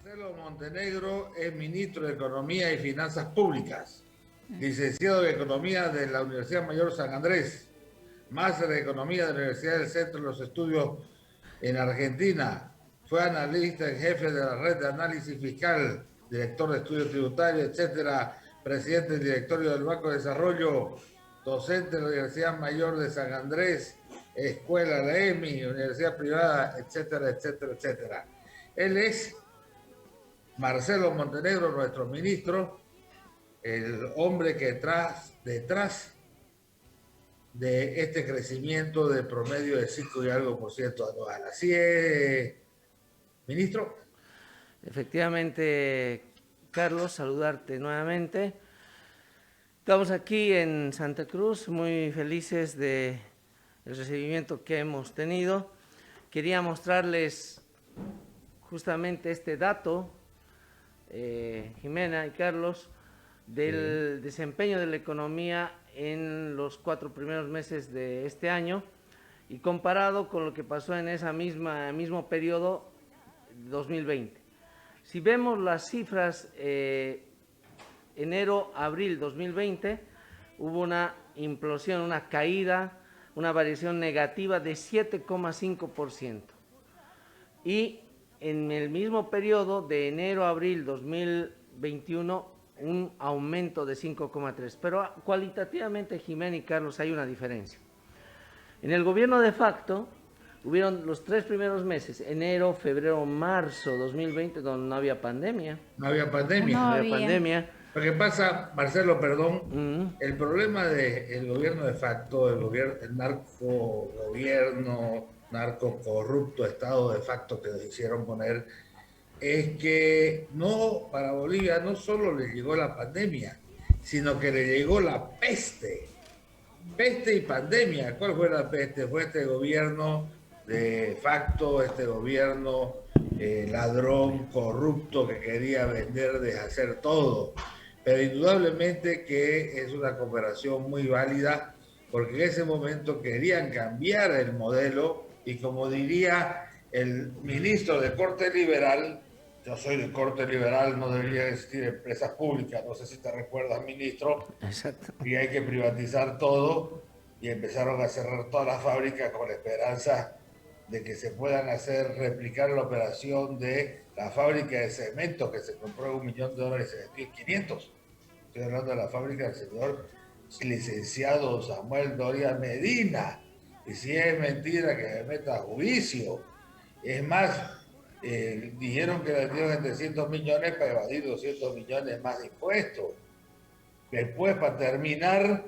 Marcelo Montenegro es ministro de Economía y Finanzas Públicas, licenciado en Economía de la Universidad Mayor San Andrés, máster en Economía de la Universidad del Centro de los Estudios en Argentina. Fue analista en jefe de la Red de Análisis Fiscal, director de Estudios Tributarios, etcétera, presidente del directorio del Banco de Desarrollo, docente de la Universidad Mayor de San Andrés, escuela, la EMI, universidad privada, etcétera, etcétera, etcétera. Él es Marcelo Montenegro, nuestro ministro, el hombre que detrás de este crecimiento de promedio de 5 y algo por ciento anual. Así es, ministro. Efectivamente, Carlos, saludarte nuevamente. Estamos aquí en Santa Cruz, muy felices del recibimiento que hemos tenido. Quería mostrarles justamente este dato, Jimena y Carlos, del desempeño de la economía en los 4 primeros meses de este año y comparado con lo que pasó en ese mismo periodo 2020. Si vemos las cifras, enero-abril 2020, hubo una implosión, una caída, una variación negativa de 7,5%. Y en el mismo periodo de enero-abril 2021, un aumento de 5,3%. Pero cualitativamente, Jimena y Carlos, hay una diferencia. En el gobierno de facto, hubieron los 3 primeros meses, enero, febrero, marzo 2020, donde no había pandemia. No había pandemia. No había pandemia. Lo que pasa, Marcelo, perdón, el problema del gobierno de facto, el narco corrupto estado de facto que nos hicieron poner, es que no, para Bolivia no solo le llegó la pandemia, sino que le llegó la peste. Peste y pandemia. ¿Cuál fue la peste? Fue este gobierno de facto, este gobierno ladrón, corrupto, que quería vender, deshacer todo. Pero indudablemente que es una cooperación muy válida, porque en ese momento querían cambiar el modelo y, como diría el ministro de corte liberal, yo soy de corte liberal, no debería existir empresas públicas, no sé si te recuerdas, ministro. Exacto. Y hay que privatizar todo, y empezaron a cerrar todas las fábricas con la esperanza de que se puedan replicar la operación de la fábrica de cemento que se compró $1 millón y se vendió en 500. Estoy hablando de la fábrica del señor licenciado Samuel Doria Medina. Y si es mentira, que me meta a juicio. Es más, dijeron que vendieron en 300 millones para evadir 200 millones más de impuestos. Después, para terminar,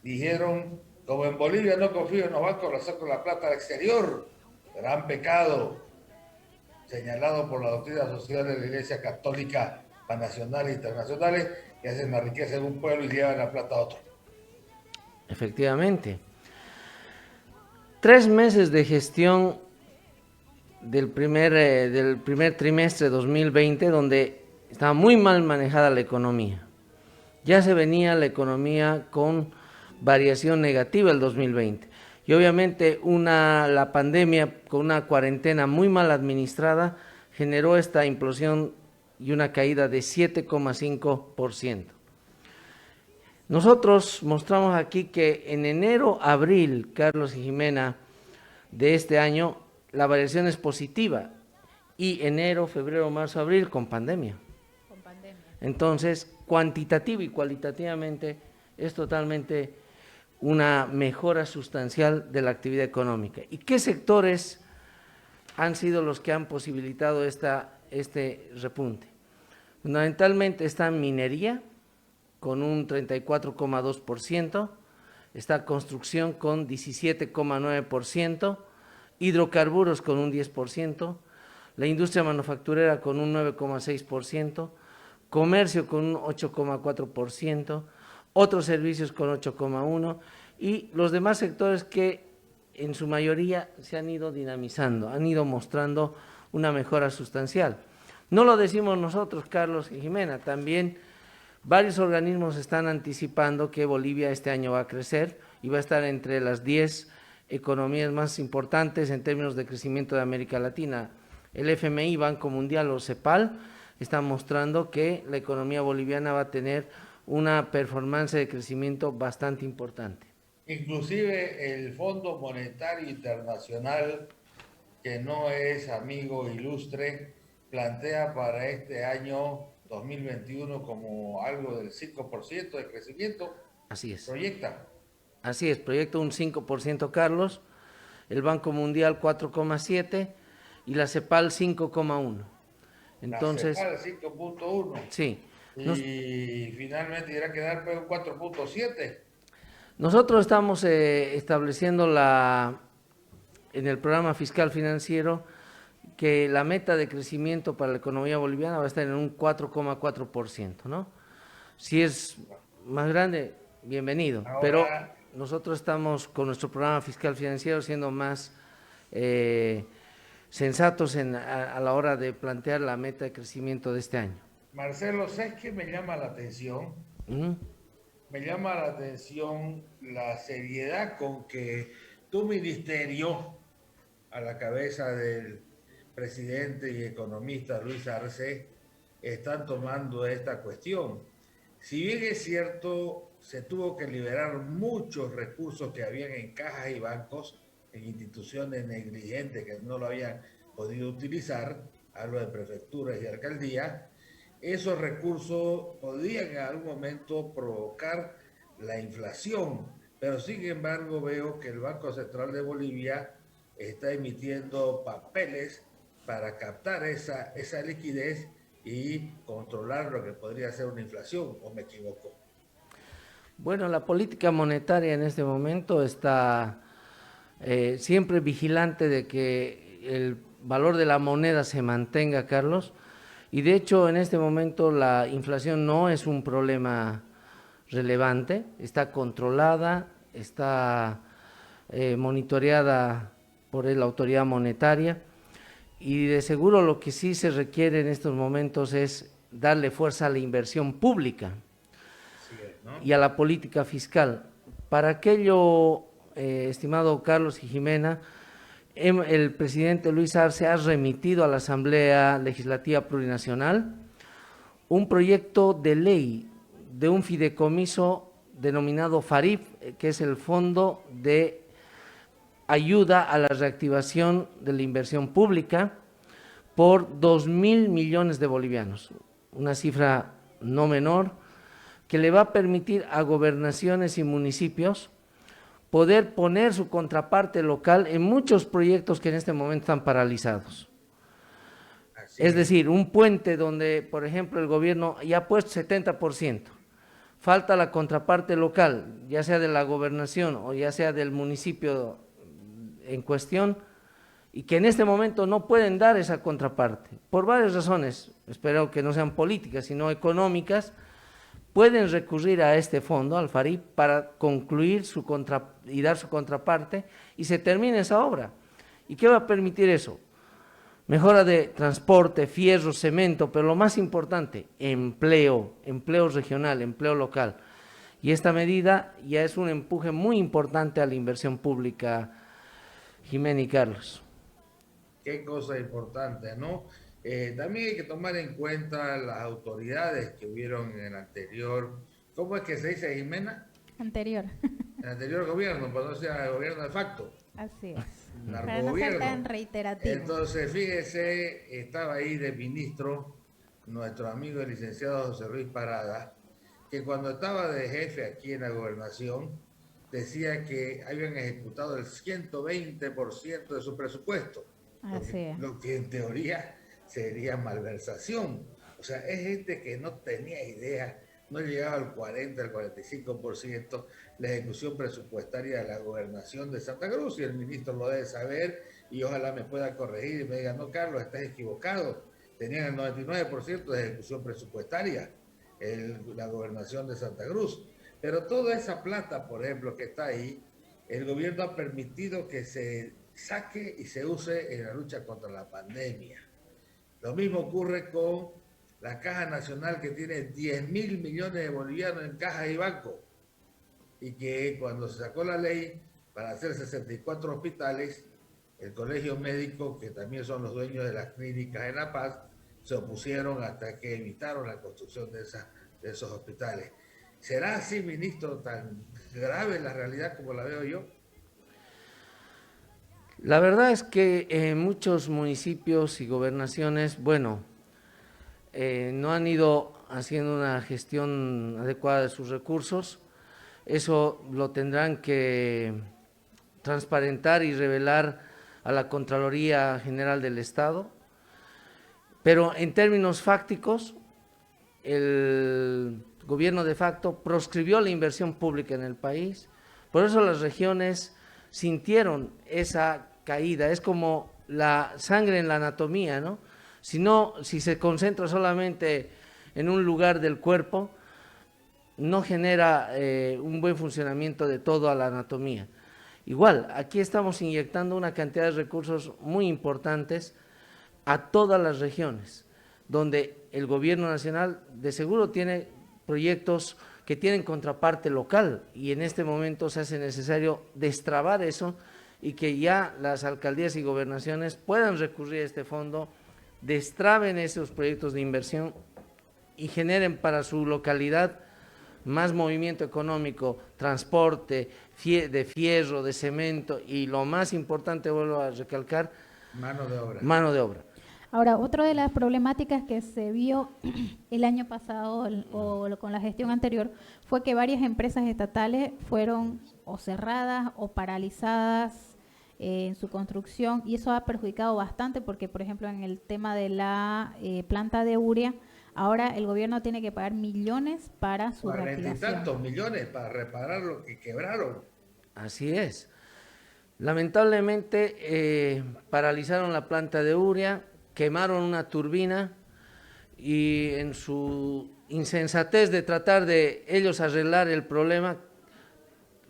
dijeron, como en Bolivia no confío en los bancos, lo saco la plata al exterior. Gran pecado, señalado por la doctrina social de la Iglesia Católica, nacionales e internacionales, que hacen la riqueza de un pueblo y llevan la plata a otro. Efectivamente. 3 meses de gestión del primer trimestre de 2020, donde estaba muy mal manejada la economía. Ya se venía la economía con variación negativa el 2020. Y obviamente la pandemia, con una cuarentena muy mal administrada, generó esta implosión y una caída de 7,5%. Nosotros mostramos aquí que en enero-abril, Carlos y Jimena, de este año, la variación es positiva, y enero, febrero, marzo, abril con pandemia. Entonces, cuantitativa y cualitativamente es totalmente una mejora sustancial de la actividad económica. ¿Y qué sectores han sido los que han posibilitado este repunte? Fundamentalmente está minería, con un 34,2%, está construcción con 17,9%, hidrocarburos con un 10%, la industria manufacturera con un 9,6%, comercio con un 8,4%, otros servicios con 8,1%, y los demás sectores que en su mayoría se han ido dinamizando, han ido mostrando una mejora sustancial. No lo decimos nosotros, Carlos y Jimena, también varios organismos están anticipando que Bolivia este año va a crecer y va a estar entre las 10 economías más importantes en términos de crecimiento de América Latina. El FMI, Banco Mundial o CEPAL están mostrando que la economía boliviana va a tener una performance de crecimiento bastante importante. Inclusive el Fondo Monetario Internacional, que no es amigo ilustre, plantea para este año 2021 como algo del 5% de crecimiento. Así es. Proyecta. Así es, proyecta un 5%, Carlos, el Banco Mundial 4,7% y la CEPAL 5,1%. Entonces, La CEPAL 5,1 sí. Y finalmente irá a quedar pues, un 4,7. Nosotros estamos estableciendo en el programa fiscal financiero que la meta de crecimiento para la economía boliviana va a estar en un 4,4%, ¿no? Si es más grande, bienvenido, pero Ahora, nosotros estamos con nuestro programa fiscal financiero siendo más sensatos a la hora de plantear la meta de crecimiento de este año. Marcelo, ¿sabes qué me llama la atención? Me llama la atención la seriedad con que tu ministerio, a la cabeza del presidente y economista Luis Arce, están tomando esta cuestión. Si bien es cierto, se tuvo que liberar muchos recursos que habían en cajas y bancos, en instituciones negligentes que no lo habían podido utilizar, hablo de prefecturas y alcaldías, esos recursos podían en algún momento provocar la inflación, pero sin embargo veo que el Banco Central de Bolivia está emitiendo papeles para captar esa liquidez y controlar lo que podría ser una inflación, ¿o me equivoco? Bueno, la política monetaria en este momento está siempre vigilante de que el valor de la moneda se mantenga, Carlos, y de hecho en este momento la inflación no es un problema relevante, está controlada, está monitoreada por la autoridad monetaria y de seguro lo que sí se requiere en estos momentos es darle fuerza a la inversión pública y a la política fiscal. Para aquello, estimado Carlos y Jimena, el presidente Luis Arce ha remitido a la Asamblea Legislativa Plurinacional un proyecto de ley de un fideicomiso denominado FARIF, que es el Fondo de Ayuda a la Reactivación de la Inversión Pública, por 2.000 millones de bolivianos, una cifra no menor, que le va a permitir a gobernaciones y municipios poder poner su contraparte local en muchos proyectos que en este momento están paralizados. Es decir, un puente donde, por ejemplo, el gobierno ya ha puesto 70%, falta la contraparte local, ya sea de la gobernación o ya sea del municipio en cuestión, y que en este momento no pueden dar esa contraparte, por varias razones, espero que no sean políticas, sino económicas, pueden recurrir a este fondo, al FARIP, para concluir y dar su contraparte, y se termine esa obra. ¿Y qué va a permitir eso? Mejora de transporte, fierro, cemento, pero lo más importante, empleo regional, empleo local. Y esta medida ya es un empuje muy importante a la inversión pública, Jimena y Carlos. Qué cosa importante, ¿no? También hay que tomar en cuenta las autoridades que hubieron en el anterior, ¿cómo es que se dice, Jimena? Anterior. El anterior gobierno, pues no sea el gobierno de facto. Así es. Para no ser tan reiterativo. Entonces, fíjese, estaba ahí de ministro nuestro amigo el licenciado José Luis Parada, que cuando estaba de jefe aquí en la gobernación, decía que habían ejecutado el 120% de su presupuesto. Lo que en teoría sería malversación. O sea, es gente que no tenía idea, no llegaba al 40, al 45% la ejecución presupuestaria de la gobernación de Santa Cruz, y el ministro lo debe saber y ojalá me pueda corregir y me diga, no, Carlos, estás equivocado, tenían el 99% de ejecución presupuestaria la gobernación de Santa Cruz. Pero toda esa plata, por ejemplo, que está ahí, el gobierno ha permitido que se saque y se use en la lucha contra la pandemia. Lo mismo ocurre con la Caja Nacional, que tiene 10.000 millones de bolivianos en cajas y bancos, y que cuando se sacó la ley para hacer 64 hospitales, el Colegio Médico, que también son los dueños de las clínicas en La Paz, se opusieron hasta que evitaron la construcción de esos hospitales. ¿Será así, ministro, tan grave la realidad como la veo yo? La verdad es que en muchos municipios y gobernaciones, bueno, no han ido haciendo una gestión adecuada de sus recursos. Eso lo tendrán que transparentar y revelar a la Contraloría General del Estado. Pero en términos fácticos, el gobierno de facto proscribió la inversión pública en el país. Por eso las regiones sintieron esa caída. Es como la sangre en la anatomía, ¿no? Si se concentra solamente en un lugar del cuerpo, no genera un buen funcionamiento de toda la anatomía. Igual, aquí estamos inyectando una cantidad de recursos muy importantes a todas las regiones, donde el gobierno nacional de seguro tiene proyectos que tienen contraparte local y en este momento se hace necesario destrabar eso y que ya las alcaldías y gobernaciones puedan recurrir a este fondo, destraben esos proyectos de inversión y generen para su localidad más movimiento económico, transporte, de fierro, de cemento y lo más importante, vuelvo a recalcar, mano de obra. Mano de obra. Ahora, otra de las problemáticas que se vio el año pasado o con la gestión anterior fue que varias empresas estatales fueron o cerradas o paralizadas en su construcción y eso ha perjudicado bastante porque, por ejemplo, en el tema de la planta de urea, ahora el gobierno tiene que pagar millones para su reactivación. 40 y tantos millones para reparar lo que quebraron. Así es. Lamentablemente paralizaron la planta de urea, quemaron una turbina y en su insensatez de tratar de ellos arreglar el problema,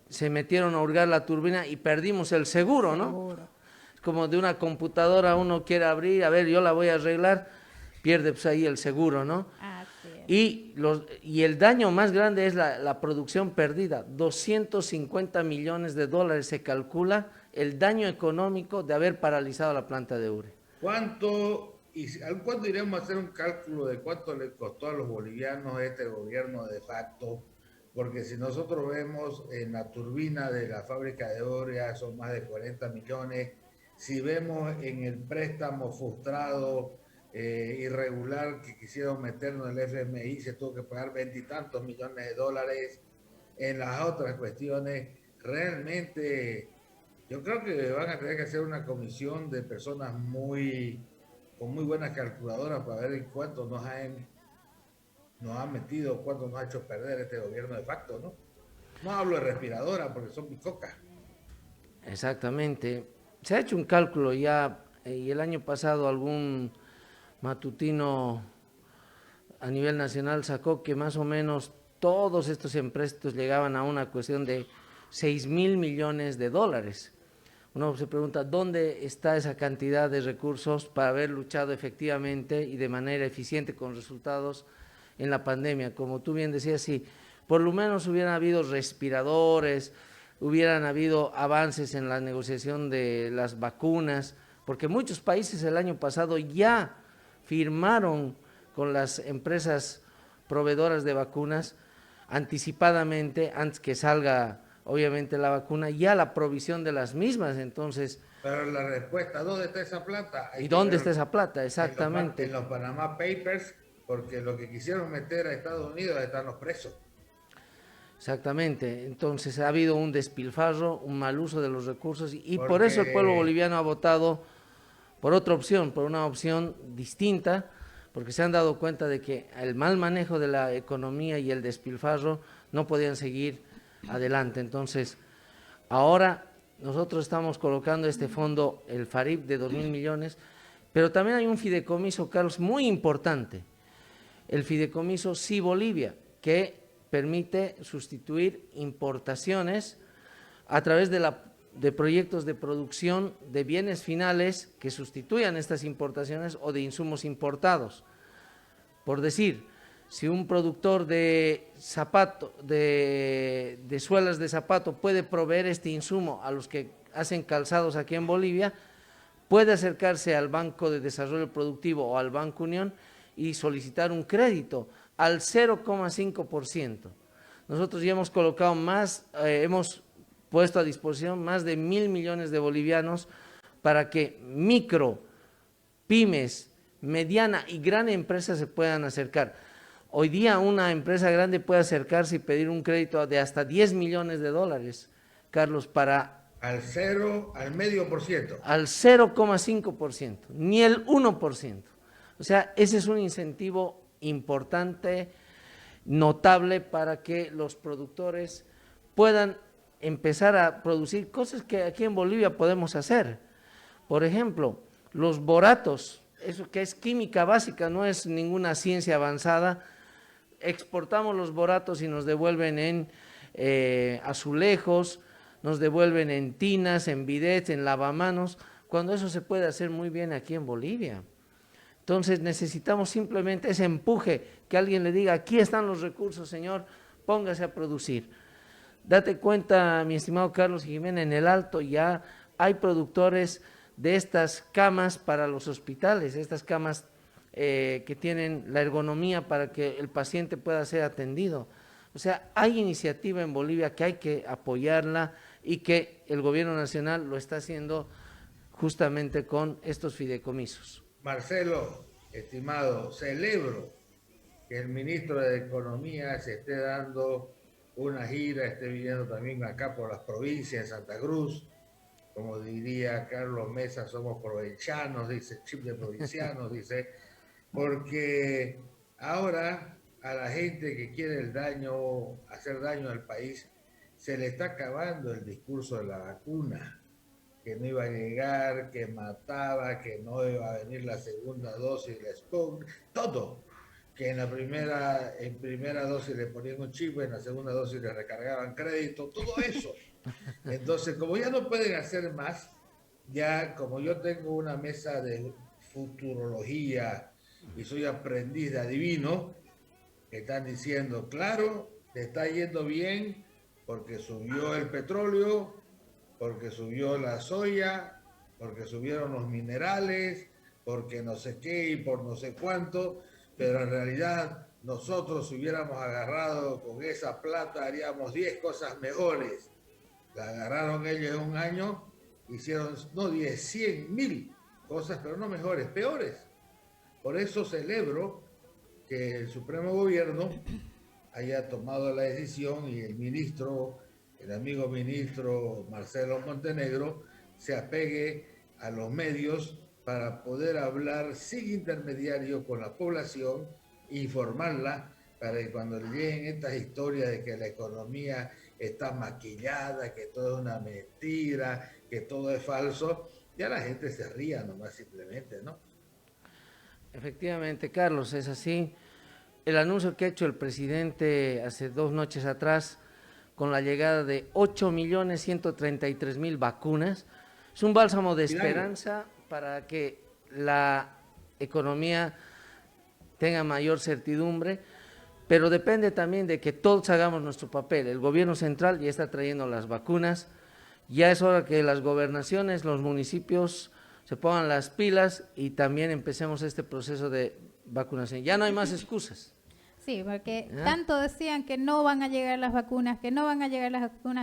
se metieron a hurgar la turbina y perdimos el seguro, ¿no? Seguro. Es como de una computadora uno quiere abrir, a ver, yo la voy a arreglar, pierde pues ahí el seguro, ¿no? Y el daño más grande es la producción perdida, 250 millones de dólares se calcula el daño económico de haber paralizado la planta de urea. ¿Cuánto iremos a hacer un cálculo de cuánto le costó a los bolivianos este gobierno de facto? Porque si nosotros vemos en la turbina de la fábrica de urea son más de 40 millones, si vemos en el préstamo frustrado irregular que quisieron meternos en el FMI, se tuvo que pagar 20 y tantos millones de dólares. En las otras cuestiones, realmente yo creo que van a tener que hacer una comisión de personas con muy buenas calculadoras para ver en cuánto nos ha metido, cuánto nos ha hecho perder este gobierno de facto, ¿no? No hablo de respiradora porque son bicocas. Exactamente. Se ha hecho un cálculo ya, y el año pasado algún matutino a nivel nacional sacó que más o menos todos estos empréstitos llegaban a una cuestión de 6,000 millones de dólares. Uno se pregunta, ¿dónde está esa cantidad de recursos para haber luchado efectivamente y de manera eficiente con resultados en la pandemia? Como tú bien decías, si por lo menos hubieran habido respiradores, hubieran habido avances en la negociación de las vacunas, porque muchos países el año pasado ya firmaron con las empresas proveedoras de vacunas anticipadamente, antes que salga obviamente la vacuna, ya la provisión de las mismas, entonces... Pero la respuesta, ¿dónde está esa plata? ¿Y dónde está esa plata? Exactamente. En los Panama Papers, porque lo que quisieron meter a Estados Unidos están los presos. Exactamente, entonces ha habido un despilfarro, un mal uso de los recursos y por eso el pueblo boliviano ha votado por otra opción, por una opción distinta, porque se han dado cuenta de que el mal manejo de la economía y el despilfarro no podían seguir adelante. Entonces, ahora nosotros estamos colocando este fondo, el FARIP, de 2,000 millones, pero también hay un fideicomiso, Carlos, muy importante, el fideicomiso Sí Bolivia, que permite sustituir importaciones a través de proyectos de producción de bienes finales que sustituyan estas importaciones o de insumos importados. Por decir, si un productor de zapato, de suelas de zapato puede proveer este insumo a los que hacen calzados aquí en Bolivia, puede acercarse al Banco de Desarrollo Productivo o al Banco Unión y solicitar un crédito al 0,5%. Nosotros ya hemos colocado hemos puesto a disposición más de 1.000 millones de bolivianos para que micro, pymes, mediana y gran empresa se puedan acercar. Hoy día una empresa grande puede acercarse y pedir un crédito de hasta 10 millones de dólares, Carlos, al medio por ciento. Al 0,5%, ni el 1%. O sea, ese es un incentivo importante, notable, para que los productores puedan empezar a producir cosas que aquí en Bolivia podemos hacer. Por ejemplo, los boratos, eso que es química básica, no es ninguna ciencia avanzada. Exportamos los boratos y nos devuelven en azulejos, nos devuelven en tinas, en bidets, en lavamanos, cuando eso se puede hacer muy bien aquí en Bolivia. Entonces necesitamos simplemente ese empuje, que alguien le diga, aquí están los recursos, señor, póngase a producir. Date cuenta, mi estimado Carlos Jiménez, en el Alto ya hay productores de estas camas para los hospitales, estas camas que tienen la ergonomía para que el paciente pueda ser atendido. O sea, hay iniciativa en Bolivia que hay que apoyarla y que el gobierno nacional lo está haciendo justamente con estos fideicomisos. Marcelo, estimado, celebro que el ministro de Economía se esté dando una gira, esté viniendo también acá por las provincias de Santa Cruz. Como diría Carlos Mesa, somos provincianos, dice, chip de provincianos, dice, porque ahora a la gente que quiere hacer daño al país, se le está acabando el discurso de la vacuna, que no iba a llegar, que mataba, que no iba a venir la segunda dosis del Sputnik, todo, que en primera dosis le ponían un chip, en la segunda dosis le recargaban crédito, todo eso. Entonces, como ya no pueden hacer más, ya como yo tengo una mesa de futurología y soy aprendiz de adivino, están diciendo, claro, te está yendo bien porque subió el petróleo, porque subió la soya, porque subieron los minerales, porque no sé qué y por no sé cuánto, pero en realidad nosotros si hubiéramos agarrado con esa plata haríamos 10 cosas mejores. La agarraron ellos en un año, hicieron, no 10, 100.000 cosas, pero no mejores, peores. Por eso celebro que el Supremo Gobierno haya tomado la decisión y el amigo ministro Marcelo Montenegro, se apegue a los medios para poder hablar sin intermediario con la población, informarla, para que cuando le lleguen estas historias de que la economía está maquillada, que todo es una mentira, que todo es falso, ya la gente se ría nomás simplemente, ¿no? Efectivamente, Carlos, es así. El anuncio que ha hecho el presidente hace 2 noches atrás con la llegada de 8.133.000 vacunas es un bálsamo de esperanza para que la economía tenga mayor certidumbre, pero depende también de que todos hagamos nuestro papel. El gobierno central ya está trayendo las vacunas, ya es hora que las gobernaciones, los municipios se pongan las pilas y también empecemos este proceso de vacunación. Ya no hay más excusas. Sí, porque tanto decían que no van a llegar las vacunas,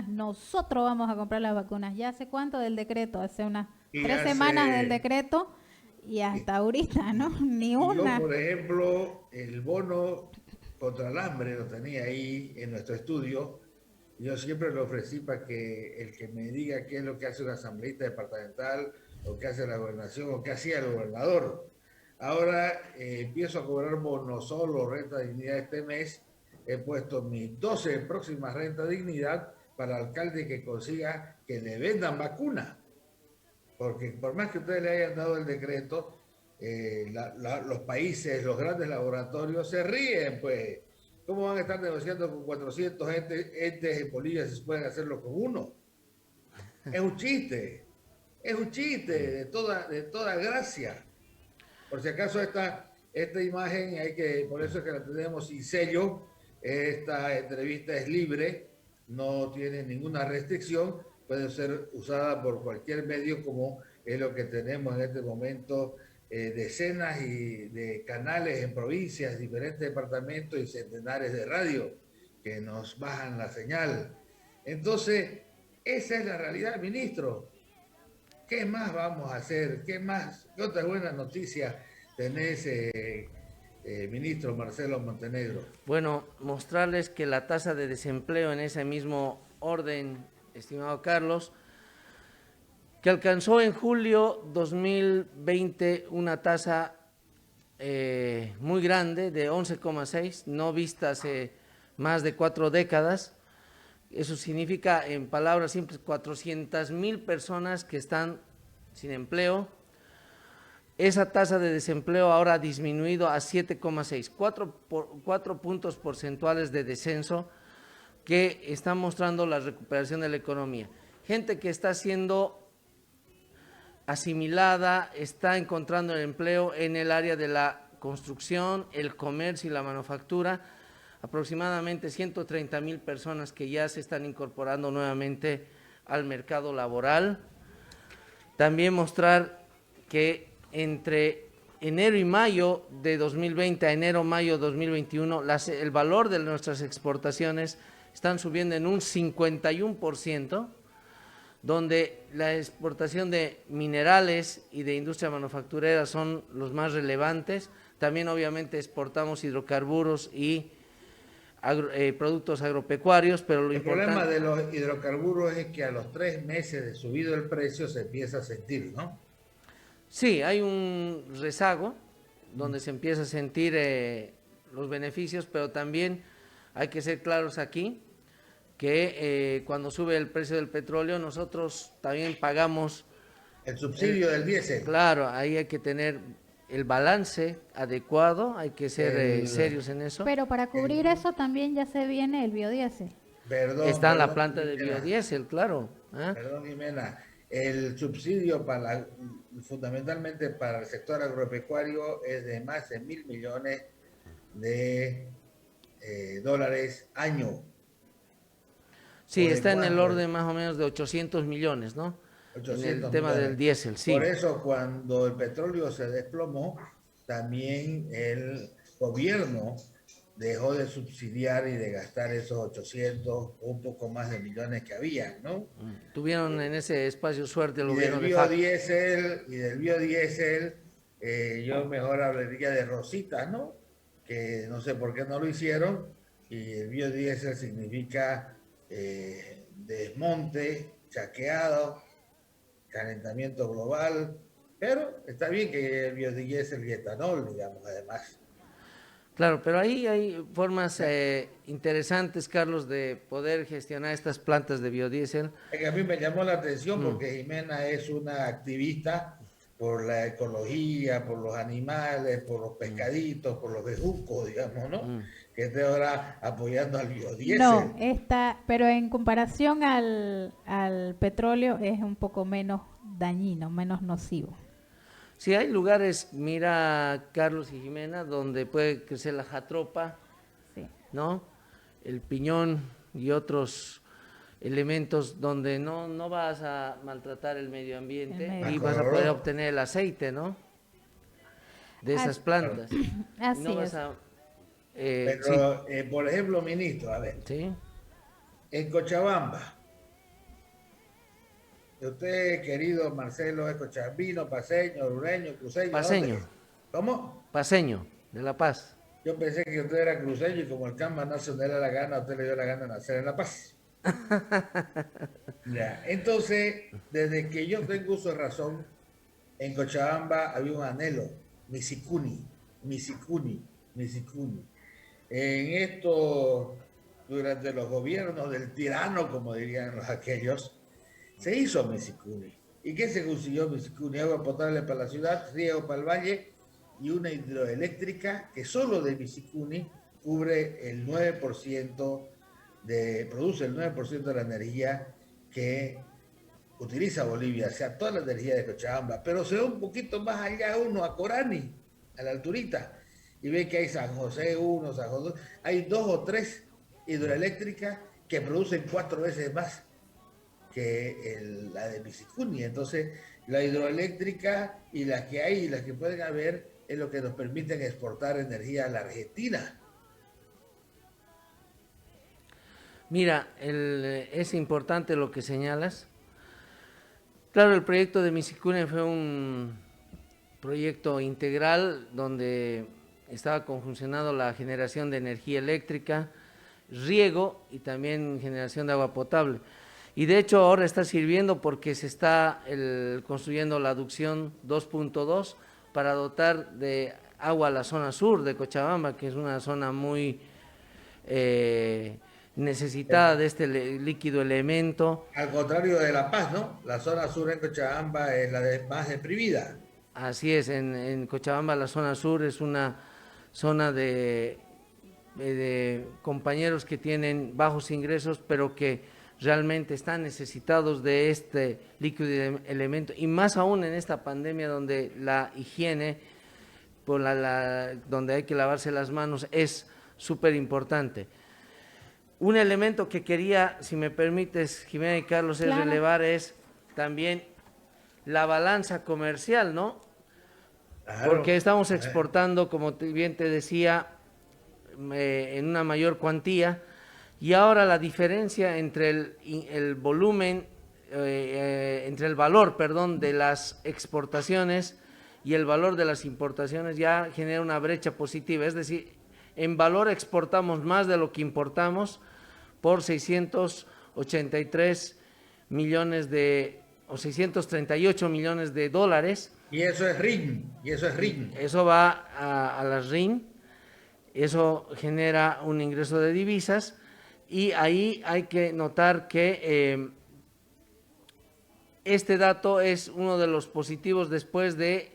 nosotros vamos a comprar las vacunas. ¿Ya hace cuánto del decreto? Hace unas 3 semanas del decreto y hasta ahorita, ¿no? Ni una. Yo, por ejemplo, el bono contra el hambre lo tenía ahí en nuestro estudio. Yo siempre lo ofrecí para que el que me diga qué es lo que hace una asambleísta departamental, o qué hace la gobernación, o qué hacía el gobernador. Ahora empiezo a cobrar bono solo, renta dignidad este mes. He puesto mis 12 próximas renta dignidad para el alcalde que consiga que le vendan vacuna. Porque por más que ustedes le hayan dado el decreto, los países, los grandes laboratorios se ríen, pues. ¿Cómo van a estar negociando con 400 entes en Bolivia si se pueden hacerlo con uno? Es un chiste de toda gracia. Por si acaso esta imagen, por eso es que la tenemos sin sello, esta entrevista es libre, no tiene ninguna restricción, puede ser usada por cualquier medio como es lo que tenemos en este momento, decenas de canales en provincias, diferentes departamentos y centenares de radio que nos bajan la señal. Entonces, esa es la realidad, ministro. ¿Qué más vamos a hacer? ¿Qué más? ¿Qué otras buenas noticias tenés, ministro Marcelo Montenegro? Bueno, mostrarles que la tasa de desempleo en ese mismo orden, estimado Carlos, que alcanzó en julio 2020 una tasa muy grande de 11,6, no vista hace más de 4 décadas. Eso significa, en palabras simples, 400,000 personas que están sin empleo. Esa tasa de desempleo ahora ha disminuido a 7,6, 4 puntos porcentuales de descenso que están mostrando la recuperación de la economía. Gente que está siendo asimilada, está encontrando el empleo en el área de la construcción, el comercio y la manufactura, aproximadamente 130,000 personas que ya se están incorporando nuevamente al mercado laboral. También mostrar que entre enero y mayo de 2020 a enero-mayo de 2021, el valor de nuestras exportaciones están subiendo en un 51%, donde la exportación de minerales y de industria manufacturera son los más relevantes. También obviamente exportamos hidrocarburos y productos agropecuarios, pero el problema de los hidrocarburos es que a los 3 meses de subido el precio se empieza a sentir, ¿no? Sí, hay un rezago donde se empieza a sentir los beneficios, pero también hay que ser claros aquí que cuando sube el precio del petróleo nosotros también pagamos el subsidio del diésel. Claro, ahí hay que tener el balance adecuado, hay que ser serios en eso. Pero para cubrir eso también ya se viene el biodiesel. Está en la planta de biodiesel, claro. Perdón, Jimena, el subsidio fundamentalmente para el sector agropecuario es de más de 1.000 millones de dólares año. Sí, está en el orden más o menos de 800 millones, ¿no? 800 en el tema millones del diésel, sí. Por eso cuando el petróleo se desplomó, también el gobierno dejó de subsidiar y de gastar esos 800 o un poco más de millones que había, ¿no? Tuvieron en ese espacio suerte el gobierno de biodiesel. Y del biodiesel, yo mejor hablaría de rositas, ¿no? Que no sé por qué no lo hicieron. Y el biodiesel significa desmonte, chaqueado, calentamiento global, pero está bien que el biodiesel y etanol, digamos, además. Claro, pero ahí hay formas interesantes, Carlos, de poder gestionar estas plantas de biodiesel. A mí me llamó la atención porque Jimena es una activista por la ecología, por los animales, por los pescaditos, por los bejucos, digamos, ¿no? Que esté ahora apoyando al biodiesel. No, pero en comparación al petróleo es un poco menos dañino, menos nocivo. Sí, hay lugares, mira, Carlos y Jimena, donde puede crecer la jatropa, sí, ¿no? El piñón y otros elementos donde no vas a maltratar el medio ambiente y vas a poder obtener el aceite, ¿no? De esas plantas. Así no vas es. Pero, sí. Por ejemplo, ministro, a ver, ¿sí? En Cochabamba, usted, querido Marcelo, es cochabambino, paseño, orureño, cruceño. Paseño. ¿Dónde? ¿Cómo? Paseño, de La Paz. Yo pensé que usted era cruceño y como el Canva nace donde le da la gana, a usted le dio la gana de nacer en La Paz. Ya. Entonces, desde que yo tengo uso de razón, en Cochabamba había un anhelo, Misicuni. En esto, durante los gobiernos del tirano, como dirían los aquellos, se hizo Misicuni. ¿Y qué se consiguió Misicuni? Agua potable para la ciudad, riego para el valle y una hidroeléctrica que solo de Misicuni cubre el 9% produce el 9% de la energía que utiliza Bolivia, o sea, toda la energía de Cochabamba, pero se va un poquito más allá uno, a Corani, a la alturita, y ve que hay San José 1, San José 2, hay 2 o 3 hidroeléctricas que producen 4 veces más que la de Misicuni. Entonces, La hidroeléctrica y las que hay y las que pueden haber es lo que nos permiten exportar energía a la Argentina. Mira, es importante lo que señalas. Claro, el proyecto de Misicune fue un proyecto integral donde estaba conjuncionado la generación de energía eléctrica, riego y también generación de agua potable. Y de hecho ahora está sirviendo porque se está construyendo la aducción 2.2 para dotar de agua a la zona sur de Cochabamba, que es una zona muy necesitada de este líquido elemento. Al contrario de La Paz, ¿no? La zona sur en Cochabamba es la más deprimida. Así es, en Cochabamba la zona sur es una zona de compañeros que tienen bajos ingresos, pero que realmente están necesitados de este líquido elemento, y más aún en esta pandemia donde la higiene, donde hay que lavarse las manos, es súper importante. Un elemento que quería, si me permites, Jimena y Carlos, es Claro. relevar es también la balanza comercial, ¿no? Claro. Porque estamos exportando, como bien te decía, en una mayor cuantía, y ahora la diferencia entre el volumen, entre el valor, perdón, de las exportaciones y el valor de las importaciones ya genera una brecha positiva. Es decir, en valor exportamos más de lo que importamos por 683 millones o 638 millones de dólares. Y eso es RIN, Eso va a las RIN, eso genera un ingreso de divisas, y ahí hay que notar que este dato es uno de los positivos después de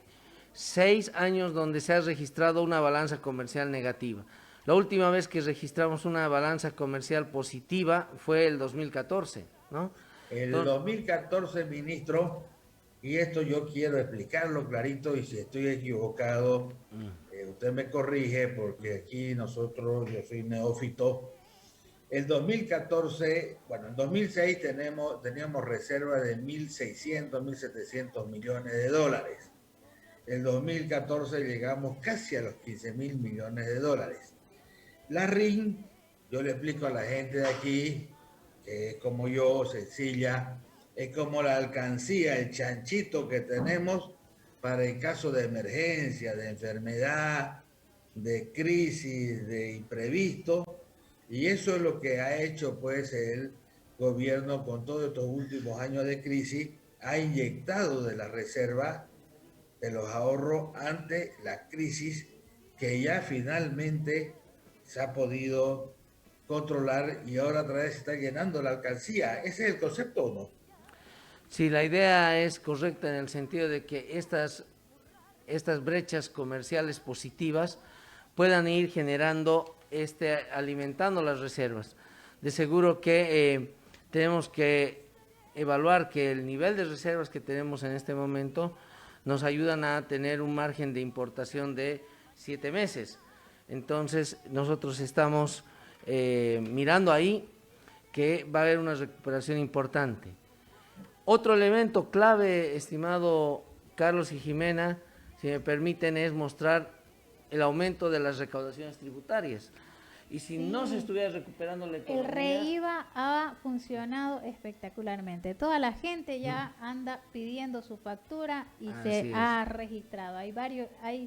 6 años donde se ha registrado una balanza comercial negativa. La última vez que registramos una balanza comercial positiva fue el 2014, ¿no? El 2014, ministro, y esto yo quiero explicarlo clarito, y si estoy equivocado, usted me corrige, porque aquí yo soy neófito. El 2014, bueno, en 2006 teníamos reserva de 1.600, 1.700 millones de dólares. En 2014 llegamos casi a los 15.000 millones de dólares. La RIN, yo le explico a la gente de aquí, que es como yo, sencilla, es como la alcancía, el chanchito que tenemos para el caso de emergencia, de enfermedad, de crisis, de imprevisto, y eso es lo que ha hecho pues el gobierno con todos estos últimos años de crisis, ha inyectado de la reserva de los ahorros ante la crisis, que ya finalmente se ha podido controlar, y ahora otra vez se está llenando la alcancía. ¿Ese es el concepto o no? Sí, la idea es correcta en el sentido de que estas brechas comerciales positivas puedan ir generando, alimentando las reservas. De seguro que tenemos que evaluar que el nivel de reservas que tenemos en este momento nos ayudan a tener un margen de importación de 7 meses. Entonces, nosotros estamos mirando ahí que va a haber una recuperación importante. Otro elemento clave, estimado Carlos y Jimena, si me permiten, es mostrar el aumento de las recaudaciones tributarias. Y si no se estuviera recuperando la economía... El REIVA ha funcionado espectacularmente. Toda la gente ya anda pidiendo su factura y se ha registrado. Hay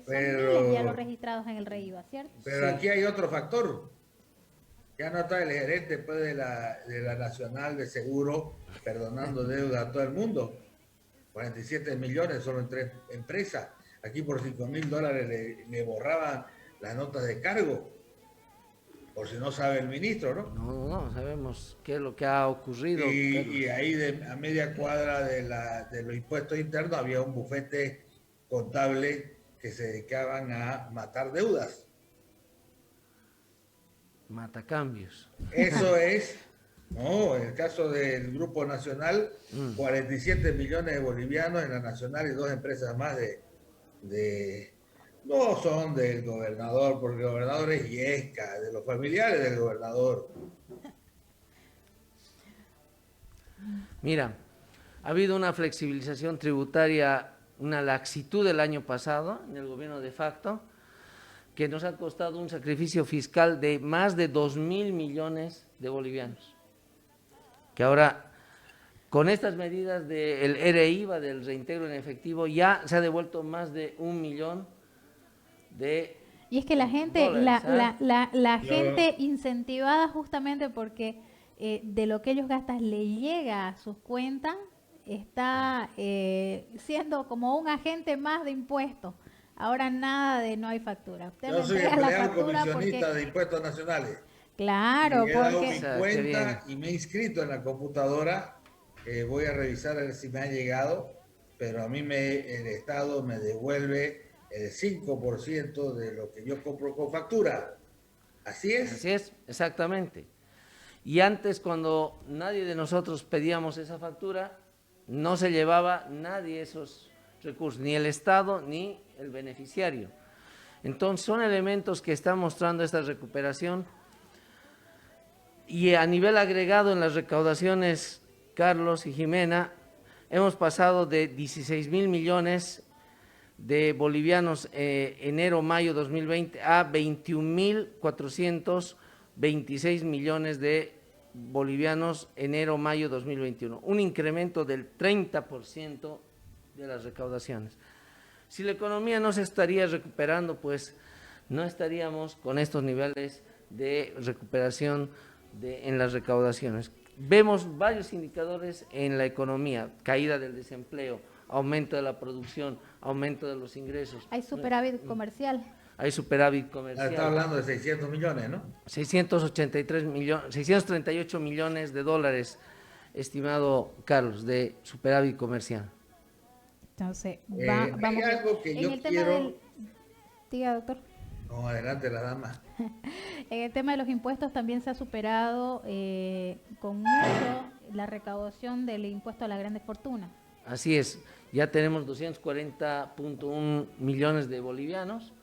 miles ya los registrados en el REIVA, ¿cierto? Pero aquí hay otro factor. Ya no está el gerente pues, de la Nacional de Seguro perdonando deuda a todo el mundo. 47 millones solo en 3 empresas. Aquí por $5.000 le borraban las notas de cargo. Por si no sabe el ministro, ¿no? No sabemos qué es lo que ha ocurrido. Y ahí a media cuadra de los impuestos internos había un bufete contable que se dedicaban a matar deudas. Matacambios. Eso es, no, en el caso del Grupo Nacional, 47 millones de bolivianos en la Nacional y 2 empresas más no son del gobernador, porque el gobernador es Yesca, de los familiares del gobernador. Mira, Ha habido una flexibilización tributaria, una laxitud del año pasado en el gobierno de facto, que nos ha costado un sacrificio fiscal de más de 2.000 millones de bolivianos, que ahora con estas medidas del ERE-IVA, del reintegro en efectivo, ya se ha devuelto más de 1 millón de Y es que la gente, dólares, la gente incentivada justamente porque de lo que ellos gastan le llega a sus cuentas, está siendo como un agente más de impuestos. Ahora nada de no hay factura. Usted Yo me soy entrega la empleado factura comisionista porque, de impuestos nacionales. claro, Y he dado porque mi O sea, qué cuenta y me he inscrito en la computadora. Voy a revisar a ver si me ha llegado, pero a mí el Estado me devuelve el 5% de lo que yo compro con factura. Así es. así es, exactamente. Y antes, cuando nadie de nosotros pedíamos esa factura, no se llevaba nadie esos recursos, ni el Estado ni el beneficiario. Entonces, son elementos que están mostrando esta recuperación. Y a nivel agregado en las recaudaciones, Carlos y Jimena, hemos pasado de 16.000 millones de bolivianos enero-mayo 2020 a 21.426 millones de bolivianos enero-mayo 2021, un incremento del 30% de las recaudaciones. Si la economía no se estaría recuperando, pues no estaríamos con estos niveles de recuperación en las recaudaciones. Vemos varios indicadores en la economía: caída del desempleo, aumento de la producción, aumento de los ingresos. hay superávit comercial. Hay superávit Está comercial. hablando de 600 millones, ¿no? 638 millones de dólares, estimado Carlos, de superávit comercial. Entonces, Hay vamos algo que en yo el tema quiero... Diga, doctor. No, adelante la dama. En el tema de los impuestos también se ha superado con mucho la recaudación del impuesto a la grande fortuna. Así es, ya tenemos 240.1 millones de bolivianos,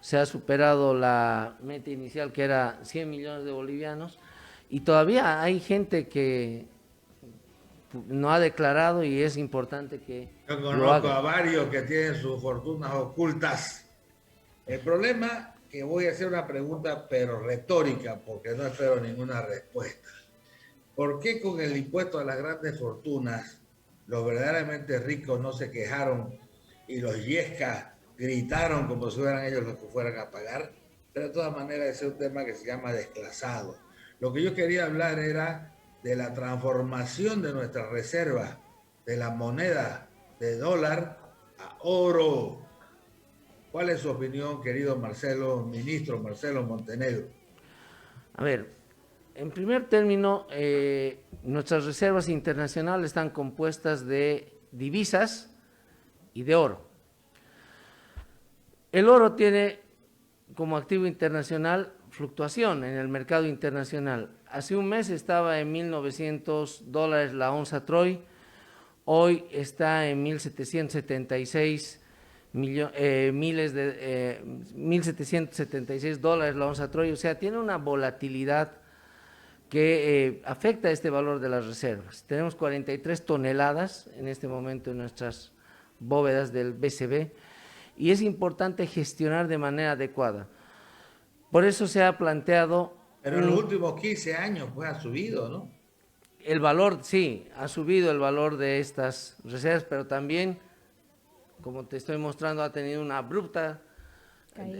se ha superado la meta inicial que era 100 millones de bolivianos, y todavía hay gente que no ha declarado, y es importante que Yo lo conozco haga. a varios que tienen sus fortunas ocultas. El problema que voy a hacer una pregunta, pero retórica, porque no espero ninguna respuesta. ¿Por qué con el impuesto a las grandes fortunas los verdaderamente ricos no se quejaron y los yescas gritaron como si fueran ellos los que fueran a pagar? Pero de todas maneras ese es un tema que se llama desclasado. Lo que yo quería hablar era de la transformación de nuestras reservas, de la moneda de dólar a oro. ¿Cuál es su opinión, querido ministro Marcelo Montenegro? A ver, en primer término, nuestras reservas internacionales están compuestas de divisas y de oro. El oro tiene como activo internacional fluctuación en el mercado internacional. Hace un mes estaba en $1.900 la onza Troy, hoy está en 1.776 $1.776 la onza Troy, o sea, tiene una volatilidad que afecta este valor de las reservas. Tenemos 43 toneladas en este momento en nuestras bóvedas del BCB, y es importante gestionar de manera adecuada. Por eso se ha planteado... Pero en los últimos 15 años pues ha subido, ¿no? El valor, sí, ha subido el valor de estas reservas, pero también, como te estoy mostrando, ha tenido una abrupta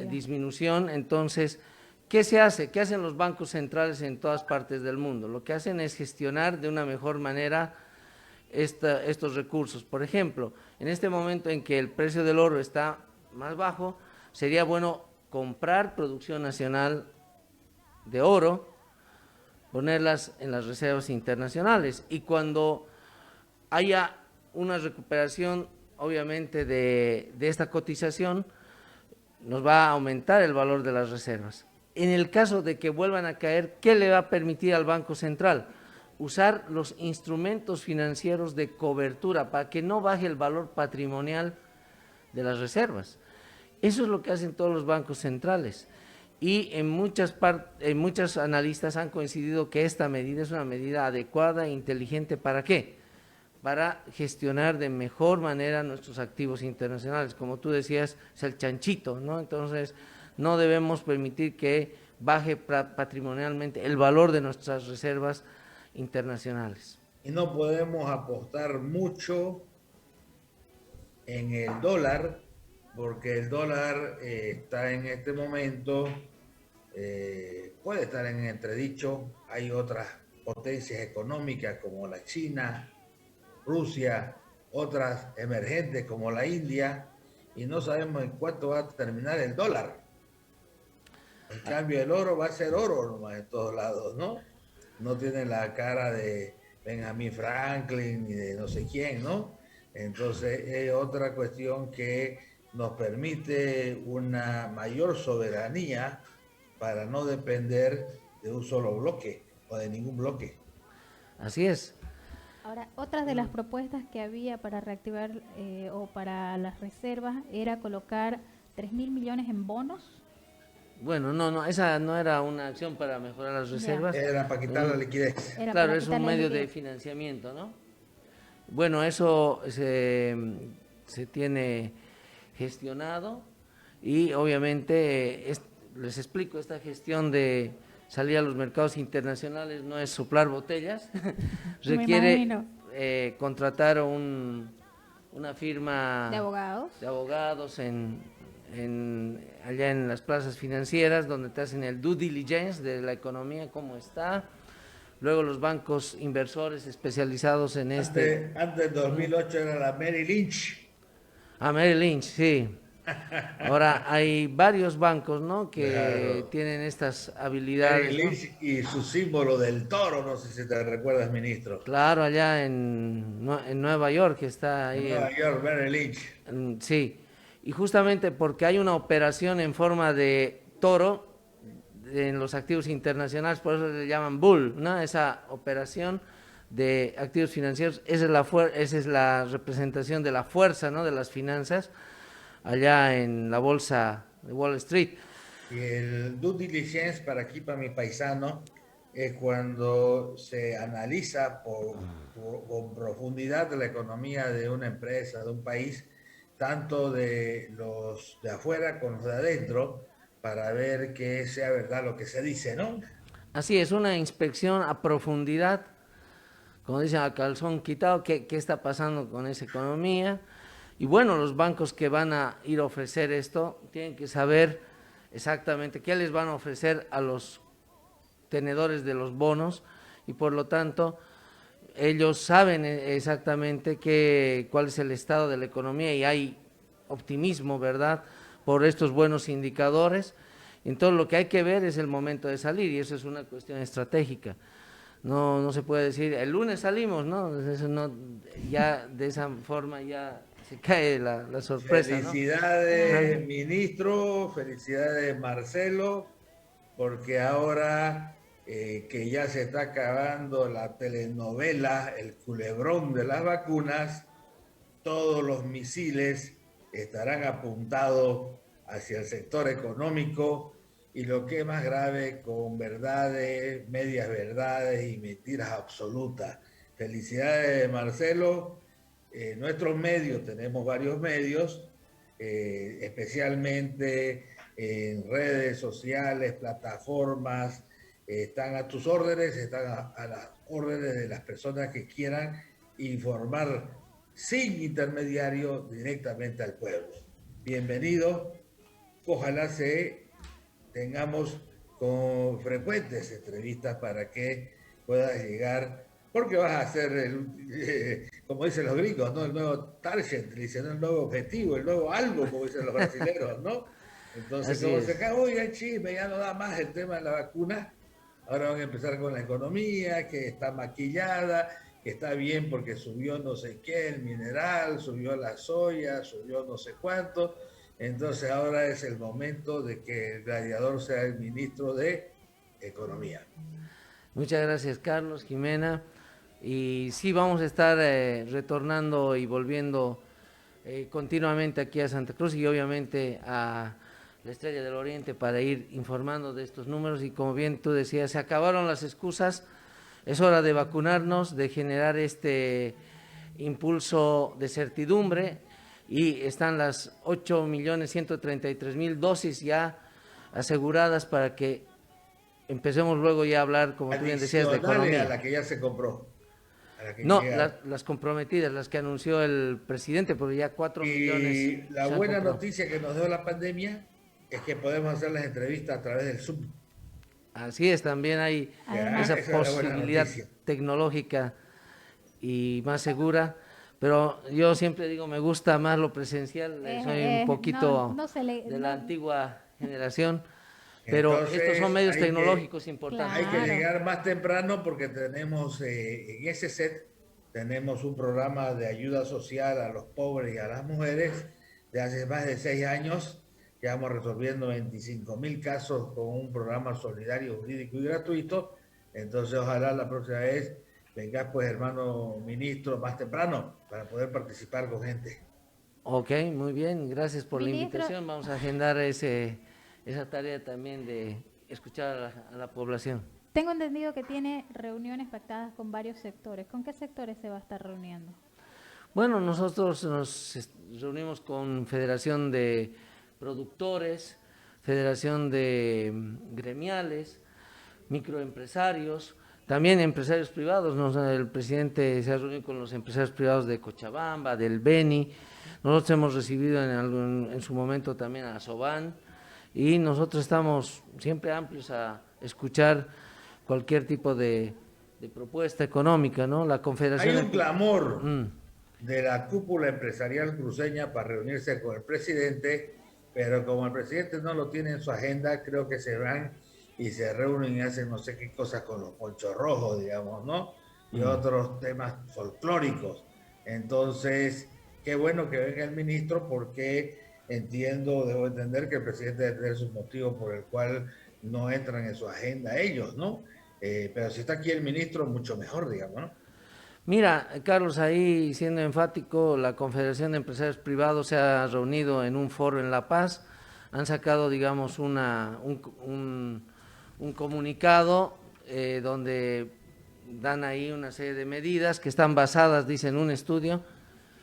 disminución. Entonces, ¿qué se hace? ¿Qué hacen los bancos centrales en todas partes del mundo? Lo que hacen es gestionar de una mejor manera estos recursos. Por ejemplo, en este momento en que el precio del oro está más bajo, sería bueno comprar producción nacional de oro, ponerlas en las reservas internacionales, y cuando haya una recuperación, obviamente, de esta cotización, nos va a aumentar el valor de las reservas. En el caso de que vuelvan a caer, ¿qué le va a permitir al Banco Central? Usar los instrumentos financieros de cobertura para que no baje el valor patrimonial de las reservas. Eso es lo que hacen todos los bancos centrales, y en muchos analistas han coincidido que esta medida es una medida adecuada e inteligente. ¿Para qué? para gestionar de mejor manera nuestros activos internacionales. Como tú decías, es el chanchito, ¿no? Entonces, no debemos permitir que baje patrimonialmente el valor de nuestras reservas internacionales. Y no podemos apostar mucho en el dólar, porque el dólar está en este momento, puede estar en entredicho. Hay otras potencias económicas como la China, Rusia, otras emergentes como la India, y no sabemos en cuánto va a terminar el dólar. En cambio, el oro va a ser oro nomás en todos lados, ¿no? No tiene la cara de Benjamin Franklin ni de no sé quién, ¿no? Entonces, es otra cuestión que nos permite una mayor soberanía para no depender de un solo bloque o de ningún bloque. Así es. Ahora, otra de las propuestas que había para reactivar o para las reservas era colocar 3.000 millones en bonos. Bueno, no, esa no era una acción para mejorar las reservas. Era para quitar la liquidez. Era Claro, para es un quitarle medio de liquidez. financiamiento, ¿no? Bueno, eso se tiene gestionado y obviamente les explico, esta gestión de salir a los mercados internacionales no es soplar botellas, Me requiere imagino. contratar una firma De abogados. allá en las plazas financieras donde te hacen el due diligence de la economía, cómo está. Luego los bancos inversores especializados en Antes del 2008 era la Merrill Lynch. Merrill Lynch, sí. Ahora hay varios bancos, ¿no? Que Claro. tienen estas Merrill habilidades, ¿no? Lynch y su símbolo del toro, no sé si te recuerdas, ministro. Claro, allá en Nueva York, que está En ahí. Nueva York, Merrill Lynch. Sí, y justamente porque hay una operación en forma de toro en los activos internacionales, por eso le llaman bull, ¿no? Esa operación de activos financieros, esa es la representación de la fuerza, ¿no? De las finanzas allá en la bolsa de Wall Street. Y el due diligence para aquí, para mi paisano, es cuando se analiza con profundidad la economía de una empresa, de un país, tanto de los de afuera como los de adentro, para ver que sea verdad lo que se dice, ¿no? Así es, una inspección a profundidad, como dicen, a calzón quitado, qué está pasando con esa economía. Y bueno, los bancos que van a ir a ofrecer esto tienen que saber exactamente qué les van a ofrecer a los tenedores de los bonos y por lo tanto ellos saben exactamente cuál es el estado de la economía y hay optimismo, ¿verdad?, por estos buenos indicadores. Entonces lo que hay que ver es el momento de salir y eso es una cuestión estratégica. No se puede decir, el lunes salimos, ¿no? Eso no, ya de esa forma ya se cae la sorpresa, ¿no? Felicidades, ministro, felicidades, Marcelo, porque ahora que ya se está acabando la telenovela, el culebrón de las vacunas, todos los misiles estarán apuntados hacia el sector económico y lo que es más grave, con verdades, medias verdades y mentiras absolutas. Felicidades, Marcelo. Nuestros medios, tenemos varios medios, especialmente en redes sociales, plataformas, están a tus órdenes, están a las órdenes de las personas que quieran informar sin intermediario directamente al pueblo. Bienvenido, ojalá tengamos con frecuentes entrevistas para que puedas llegar, porque vas a ser, como dicen los gringos, ¿no? El nuevo target, dicen, el nuevo objetivo, el nuevo algo, como dicen los brasileños, ¿no? Entonces, Así como es. se acabó ya chisme, ya no da más el tema de la vacuna, ahora van a empezar con la economía, que está maquillada, que está bien porque subió no sé qué, el mineral, subió la soya, subió no sé cuánto. Entonces ahora es el momento de que el gladiador sea el ministro de Economía. Muchas gracias, Carlos, Jimena. Y sí, vamos a estar retornando y volviendo continuamente aquí a Santa Cruz y obviamente a la Estrella del Oriente para ir informando de estos números. Y como bien tú decías, se acabaron las excusas, es hora de vacunarnos, de generar impulso de certidumbre, y están las 8.133.000 dosis ya aseguradas para que empecemos luego ya a hablar, como tú bien decías, de Adicionales economía. a la que ya se compró. A la que No, llega. las comprometidas, las que anunció el presidente, porque ya 4 millones Y la se han buena comprado. noticia que nos dio la pandemia es que podemos hacer las entrevistas a través del Zoom. Así es, también hay Además, esa Esa es la buena posibilidad noticia. tecnológica y más segura, pero yo siempre digo, me gusta más lo presencial, soy un no, poquito no se le, de no, la antigua generación, pero estos son Entonces medios tecnológicos importantes. hay que Claro. llegar más temprano porque tenemos en ese set tenemos un programa de ayuda social a los pobres y a las mujeres de hace más de 6 años. Ya vamos resolviendo 25.000 casos con un programa solidario, jurídico y gratuito. Entonces ojalá la próxima vez vengas, pues, hermano ministro, más temprano para poder participar con gente. Ok, muy bien, gracias por la Ministro, invitación. Vamos a agendar esa tarea también de escuchar a la población. tengo entendido que tiene reuniones pactadas con varios sectores. ¿Con qué sectores se va a estar reuniendo? Bueno, nosotros nos reunimos con Federación de Productores, Federación de Gremiales, microempresarios, también empresarios privados. El presidente se ha reunido con los empresarios privados de Cochabamba, del Beni. Nosotros hemos recibido en su momento también a Soban, y nosotros estamos siempre amplios a escuchar cualquier tipo de propuesta económica, ¿no? La Hay Confederación... un clamor Mm. de la cúpula empresarial cruceña para reunirse con el presidente, pero como el presidente no lo tiene en su agenda, creo que se van y se reúnen y hacen no sé qué cosas con los ponchos rojos, digamos, ¿no? Y otros temas folclóricos. Entonces, qué bueno que venga el ministro porque debo entender que el presidente debe tener sus motivos por el cual no entran en su agenda ellos, ¿no? Pero si está aquí el ministro, mucho mejor, digamos, ¿no? Mira, Carlos, ahí siendo enfático, la Confederación de Empresarios Privados se ha reunido en un foro en La Paz, han sacado, digamos, un comunicado donde dan ahí una serie de medidas que están basadas, dicen, en un estudio,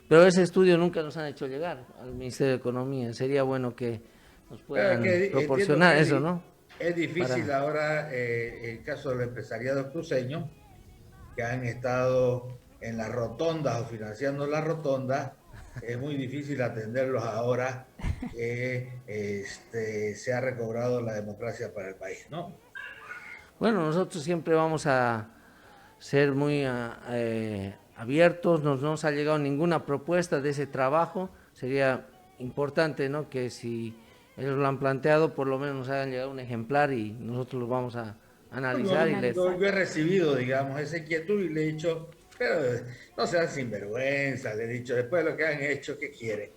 pero ese estudio nunca nos han hecho llegar al Ministerio de Economía. Sería bueno que nos Pero es puedan que entiendo proporcionar que eso, ¿no? es difícil Para... ahora el caso del empresariado cruceño, que han estado en las rotondas o financiando las rotondas, es muy difícil atenderlos ahora que se ha recobrado la democracia para el país, ¿no? Bueno, nosotros siempre vamos a ser muy abiertos, no nos ha llegado ninguna propuesta de ese trabajo, sería importante, ¿no?, que si ellos lo han planteado, por lo menos nos hagan llegar un ejemplar y nosotros lo vamos a analizar y les... Yo he recibido, digamos, esa inquietud y le he dicho, pero no sean sinvergüenza, le he dicho, después de lo que han hecho, ¿qué quieren?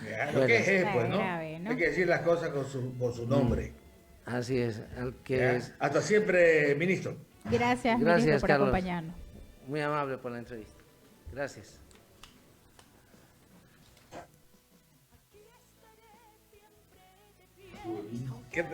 Ya, lo Bueno, que es, pues, Está ¿no? grave, ¿no? Hay que decir las cosas por su nombre. así es, ¿Ya? Hasta siempre, ministro. Gracias, ministro, Gracias, por Carlos, acompañarnos. muy amable por la entrevista. Gracias. ¿Qué?